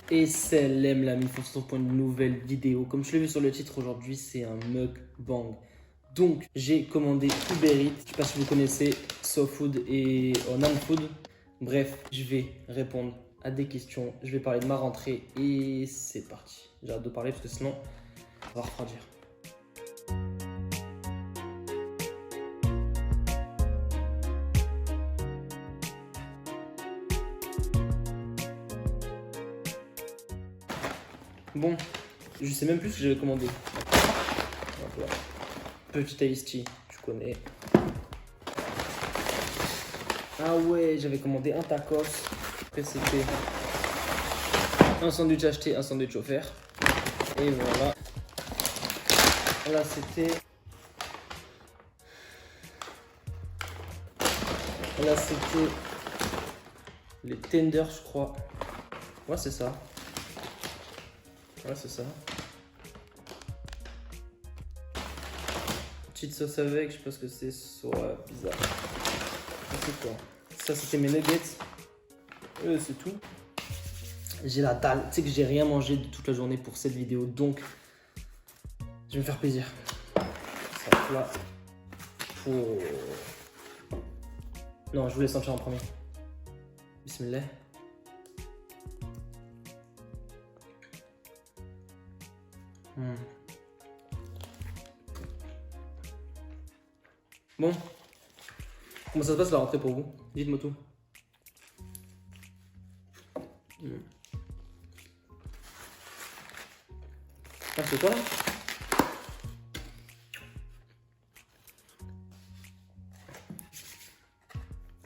Et salam la mif, on se retrouve pour une nouvelle vidéo. Comme je l'ai vu sur le titre, aujourd'hui c'est un mukbang. Donc j'ai commandé Uber Eats, je sais pas si vous connaissez SoFood et Nanfood. Bref, je vais répondre à des questions, je vais parler de ma rentrée et c'est parti. J'ai hâte de parler parce que sinon on va refroidir. Bon, je sais même plus ce que j'avais commandé. Voilà. Petit iced tea, tu connais. Ah ouais, j'avais commandé un tacos. Après c'était un sandwich acheté, un sandwich offert. Et voilà. Là c'était... Là c'était les tenders, je crois. Ouais, c'est ça. Ouais, c'est ça. Petite sauce avec, je sais pas ce que c'est, soit bizarre. C'est quoi? Ça, c'était mes nuggets. C'est tout. J'ai la dalle. Tu sais que j'ai rien mangé de toute la journée pour cette vidéo, donc je vais me faire plaisir. Ça, là. Oh. Non, je voulais sentir en premier. Bismillah. Bon, comment ça se passe la rentrée pour vous? Dites-moi tout. Ah, c'est quoi là?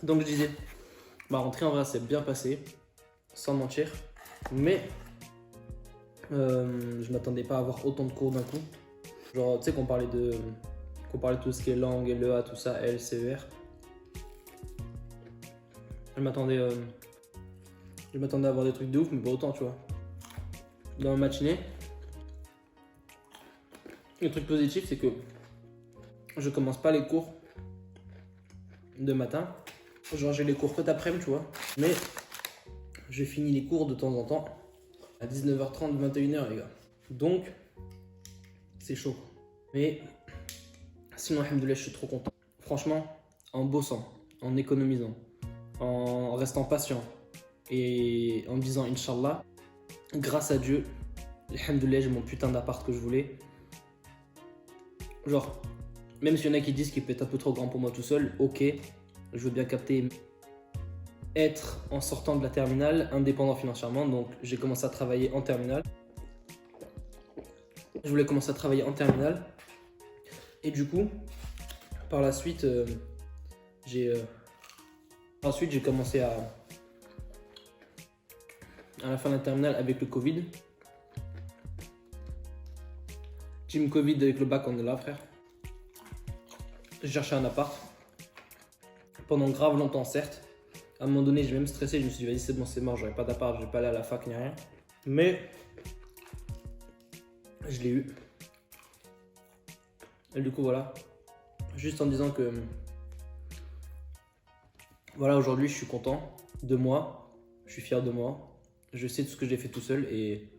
Donc je disais, ma rentrée en vrai s'est bien passée, sans mentir, mais je m'attendais pas à avoir autant de cours d'un coup. Genre, tu sais qu'on parlait de tout ce qui est langue, LEA, tout ça, LCER. Je m'attendais à avoir des trucs de ouf, mais pas autant, tu vois. Dans la matinée, le truc positif, c'est que je commence pas les cours de matin. Genre, j'ai les cours que d'après-midi, tu vois. Mais je finis les cours de temps en temps à 19h30, 21h, les gars. Donc, c'est chaud. Mais sinon, alhamdoulilah, je suis trop content. Franchement, en bossant, en économisant, en restant patient et en me disant Inch'Allah, grâce à Dieu, alhamdoulilah, j'ai mon putain d'appart que je voulais. Genre, même s'il y en a qui disent qu'il peut être un peu trop grand pour moi tout seul, ok, je veux bien capter. Être en sortant de la terminale indépendant financièrement, donc j'ai commencé à travailler en terminale. Je voulais commencer à travailler en terminale et du coup, par la suite, j'ai commencé à la fin de la terminale avec le Covid. Team Covid avec le bac, on est là, frère. J'ai cherché un appart pendant grave longtemps, certes. À un moment donné, j'ai même stressé, je me suis dit, vas-y, c'est bon, c'est mort, j'aurais pas d'appart, je vais pas aller à la fac ni rien. Mais je l'ai eu. Et du coup, voilà. Juste en disant que voilà, aujourd'hui, je suis content de moi, je suis fier de moi, je sais tout ce que j'ai fait tout seul et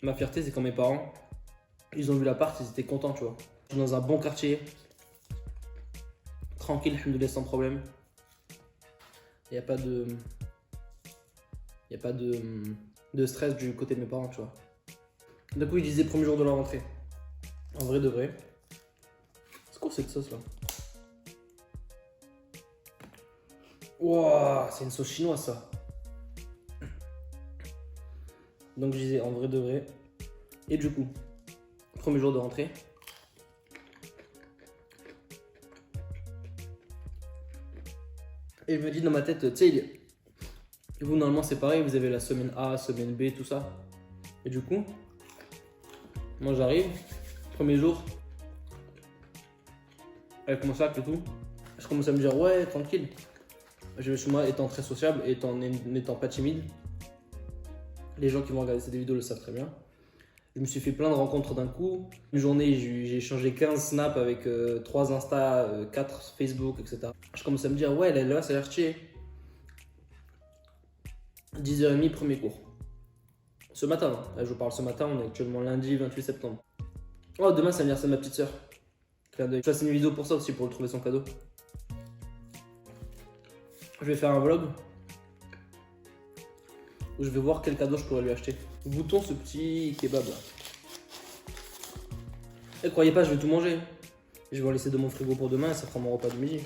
ma fierté, c'est quand mes parents, ils ont vu l'appart, ils étaient contents, tu vois. Je suis dans un bon quartier, tranquille, alhamdoulilah, sans problème. Il n'y a pas de stress du côté de mes parents, tu vois. Du coup, ils disaient premier jour de la rentrée. En vrai de vrai. C'est quoi cette sauce là? Wouah, c'est une sauce chinoise ça. Donc je disais en vrai de vrai. Et du coup, premier jour de rentrée. Et je me dis dans ma tête, tu sais, vous normalement c'est pareil, vous avez la semaine A, semaine B, tout ça. Et du coup, moi j'arrive, premier jour, avec mon sac et tout. Je commence à me dire, ouais, tranquille. Je vais chez moi étant très sociable et n'étant pas timide. Les gens qui vont regarder cette vidéo le savent très bien. Je me suis fait plein de rencontres d'un coup. Une journée, j'ai échangé 15 snaps avec 3 Insta, 4 Facebook, etc. Je commence à me dire, ouais, là, ça a l'air chier. 10h30, premier cours. Ce matin, hein. Là, je vous parle ce matin, on est actuellement lundi 28 septembre. Oh, demain c'est l'anniversaire de ma petite soeur. Clin d'œil. Je fasse une vidéo pour ça aussi, pour lui trouver son cadeau. Je vais faire un vlog où je vais voir quel cadeau je pourrais lui acheter. Goûtons ce petit kebab là. Et croyez pas, je vais tout manger. Je vais en laisser de mon frigo pour demain et ça fera mon repas de midi.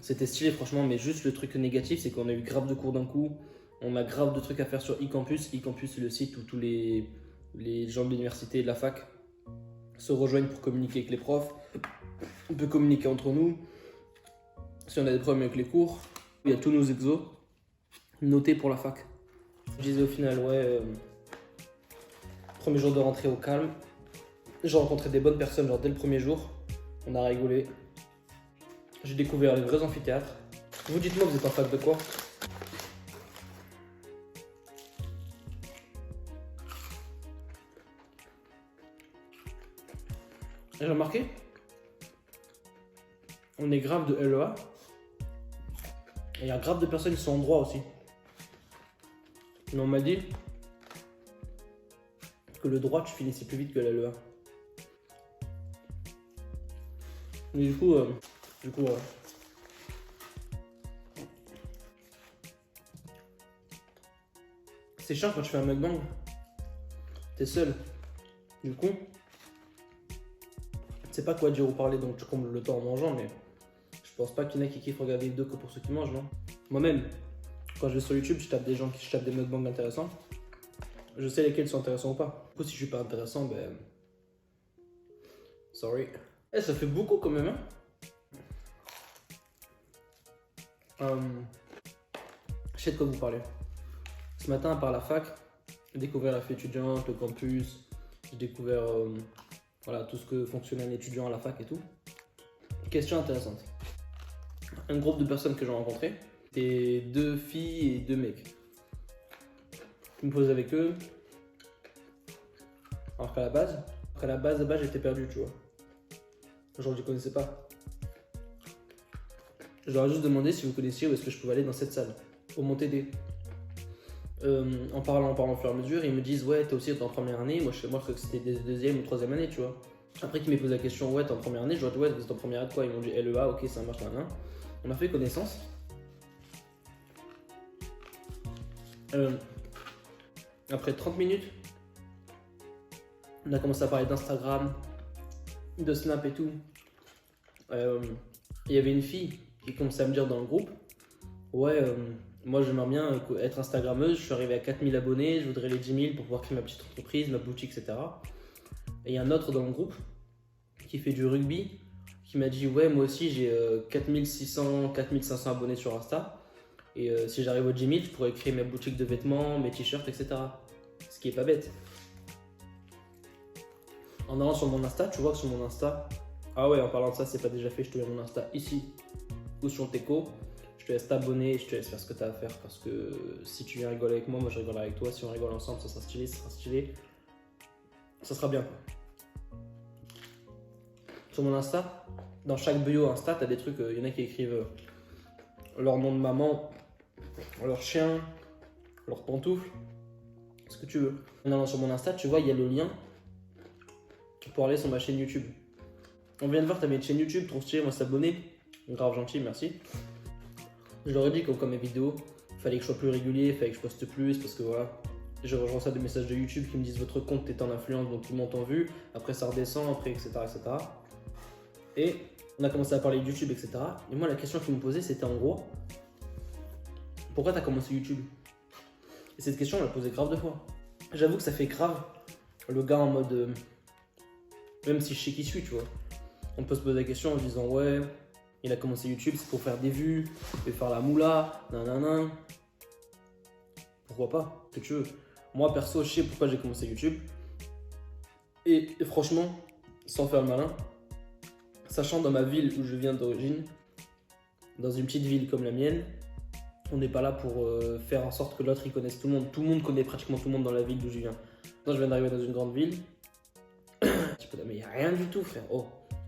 C'était stylé franchement, mais juste le truc négatif, c'est qu'on a eu grave de cours d'un coup. On a grave de trucs à faire sur eCampus. eCampus, c'est le site où tous les gens de l'université et de la fac se rejoignent pour communiquer avec les profs. On peut communiquer entre nous. Si on a des problèmes avec les cours, il y a tous nos exos notés pour la fac. Je disais au final, ouais, premier jour de rentrée au calme. J'ai rencontré des bonnes personnes, genre dès le premier jour. On a rigolé. J'ai découvert les vrais amphithéâtres. Vous dites-moi, vous êtes en fac de quoi? J'ai remarqué, on est grave de LEA. Et il y a grave de personnes qui sont en droit aussi. Mais on m'a dit que le droit, tu finissais plus vite que la LEA. Mais du coup, c'est chiant quand tu fais un mukbang. T'es seul. Du coup, tu sais pas quoi dire ou parler, donc tu combles le temps en mangeant, mais je pense pas qu'il y en a qui kiffent regarder les vidéos que pour ceux qui mangent, non? Moi-même, quand je vais sur YouTube, je tape des gens je tape des mukbangs intéressants. Je sais lesquels sont intéressants ou pas. Du coup, si je suis pas intéressant, ben. Sorry. Eh, ça fait beaucoup quand même, hein? Je sais de quoi vous parlez. Ce matin, par la fac, j'ai découvert la vie étudiante, le campus, j'ai découvert voilà, tout ce que fonctionnait un étudiant à la fac et tout. Question intéressante. Un groupe de personnes que j'ai rencontré, c'était 2 filles et 2 mecs. Je me posais avec eux. Alors qu'à la base, j'étais perdu, tu vois. Genre, je les connaissais pas. Je leur ai juste demandé si vous connaissiez où est-ce que je pouvais aller dans cette salle, pour mon TD. En parlant au fur et à mesure, ils me disent ouais, t'es aussi en première année. Moi je crois que c'était deuxième ou troisième année, tu vois. Après qu'ils m'aient posé la question, ouais, t'es en première année, je leur ai dit ouais, vous êtes en première année de quoi? Ils m'ont dit LEA, ok, ça marche, là. On a fait connaissance. Après 30 minutes, on a commencé à parler d'Instagram, de Snap et tout. Il y avait une fille qui commençait à me dire dans le groupe, ouais, moi j'aimerais bien être Instagrammeuse, je suis arrivé à 4000 abonnés, je voudrais les 10 000 pour pouvoir créer ma petite entreprise, ma boutique, etc. Et il y a un autre dans le groupe qui fait du rugby, qui m'a dit ouais, moi aussi j'ai 4600, 4500 abonnés sur Insta. Et si j'arrive aux 10 000, je pourrais créer ma boutique de vêtements, mes t-shirts, etc. Ce qui est pas bête. En allant sur mon Insta, tu vois que sur mon Insta, ah ouais, en parlant de ça, c'est pas déjà fait, je te mets mon Insta ici ou sur Teco. Je te laisse t'abonner, je te laisse faire ce que tu as à faire parce que si tu viens rigoler avec moi, moi je rigole avec toi. Si on rigole ensemble, ça sera stylé, ça sera bien. Sur mon Insta, dans chaque bio Insta, tu as des trucs, il y en a qui écrivent leur nom de maman, leur chien, leurs pantoufles, ce que tu veux. En allant sur mon Insta, tu vois, il y a le lien pour aller sur ma chaîne YouTube. On vient de voir, tu avais une chaîne YouTube, trop stylé, moi s'abonner. Grave gentil, merci. Je leur ai dit comme mes vidéos, il fallait que je sois plus régulier, il fallait que je poste plus parce que voilà. Je reçois des messages de YouTube qui me disent votre compte est en influence donc ils montent en vue, après ça redescend, après etc. Et on a commencé à parler de YouTube, etc. Et moi la question qu'ils me posaient c'était en gros, pourquoi t'as commencé YouTube? Et cette question on l'a posée grave de fois. J'avoue que ça fait grave le gars en mode, même si je sais qui je suis, tu vois. On peut se poser la question en disant ouais, il a commencé YouTube, c'est pour faire des vues, et faire la moula, nanana. Pourquoi pas, ce que tu veux. Moi perso, je sais pourquoi j'ai commencé YouTube. Et franchement, sans faire le malin, sachant dans ma ville où je viens d'origine, dans une petite ville comme la mienne, on n'est pas là pour faire en sorte que l'autre il connaisse tout le monde. Tout le monde connaît pratiquement tout le monde dans la ville d'où je viens. Moi je viens d'arriver dans une grande ville. Mais il n'y a rien du tout, frère. Oh,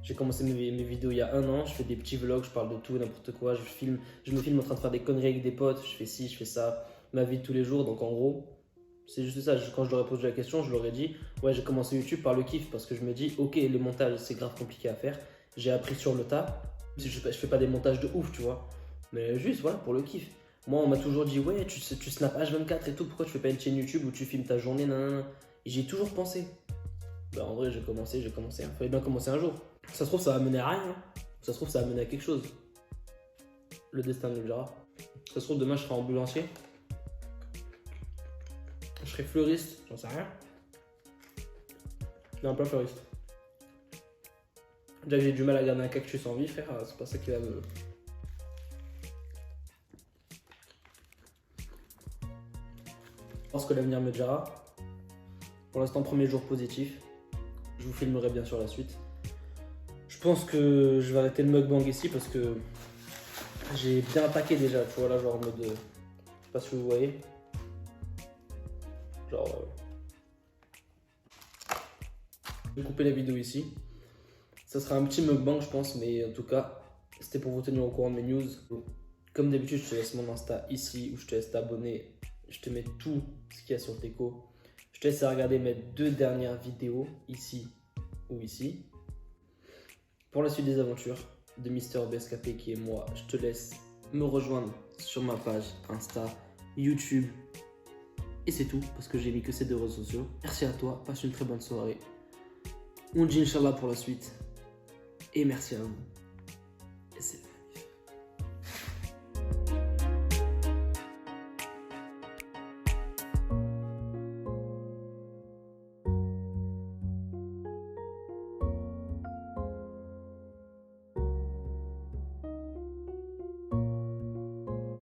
J'ai commencé mes vidéos il y a 1 an, je fais des petits vlogs, je parle de tout et n'importe quoi, je me filme en train de faire des conneries avec des potes, je fais ci, je fais ça, ma vie de tous les jours. Donc en gros, c'est juste ça. Quand je leur ai posé la question, je leur ai dit ouais, j'ai commencé YouTube par le kiff parce que je me dis ok, les montages c'est grave compliqué à faire, j'ai appris sur le tas. Je fais pas des montages de ouf, tu vois, mais juste voilà, pour le kiff. Moi on m'a toujours dit ouais, tu snaps H24 et tout, pourquoi tu fais pas une chaîne YouTube où tu filmes ta journée, nanana. Et j'y ai toujours pensé. Bah en vrai j'ai commencé, il fallait bien commencer un jour. Ça se trouve ça va mener à rien, hein. Ça se trouve ça va mener à quelque chose. Le destin nous le dira. Ça se trouve demain je serai ambulancier. Je serai fleuriste, j'en sais rien. Non, pas fleuriste. Déjà que j'ai du mal à garder un cactus en vie, frère, c'est pas ça qui va me... Je pense que l'avenir me dira. Pour l'instant, premier jour positif. Je vous filmerai bien sûr la suite. Je pense que je vais arrêter le mukbang ici parce que j'ai bien attaqué déjà, tu vois, là, genre en mode... Je sais pas si vous voyez. Genre... Je vais couper la vidéo ici. Ça sera un petit mukbang, je pense, mais en tout cas, c'était pour vous tenir au courant de mes news. Comme d'habitude, je te laisse mon Insta ici, où je te laisse t'abonner. Je te mets tout ce qu'il y a sur Teco. Je te laisse à regarder mes 2 dernières vidéos, ici ou ici. Pour la suite des aventures de Mister BSKP qui est moi, je te laisse me rejoindre sur ma page Insta, YouTube. Et c'est tout, parce que j'ai mis que ces 2 réseaux sociaux. Merci à toi, passe une très bonne soirée. On dit Inch'Allah pour la suite. Et merci à vous. Et c'est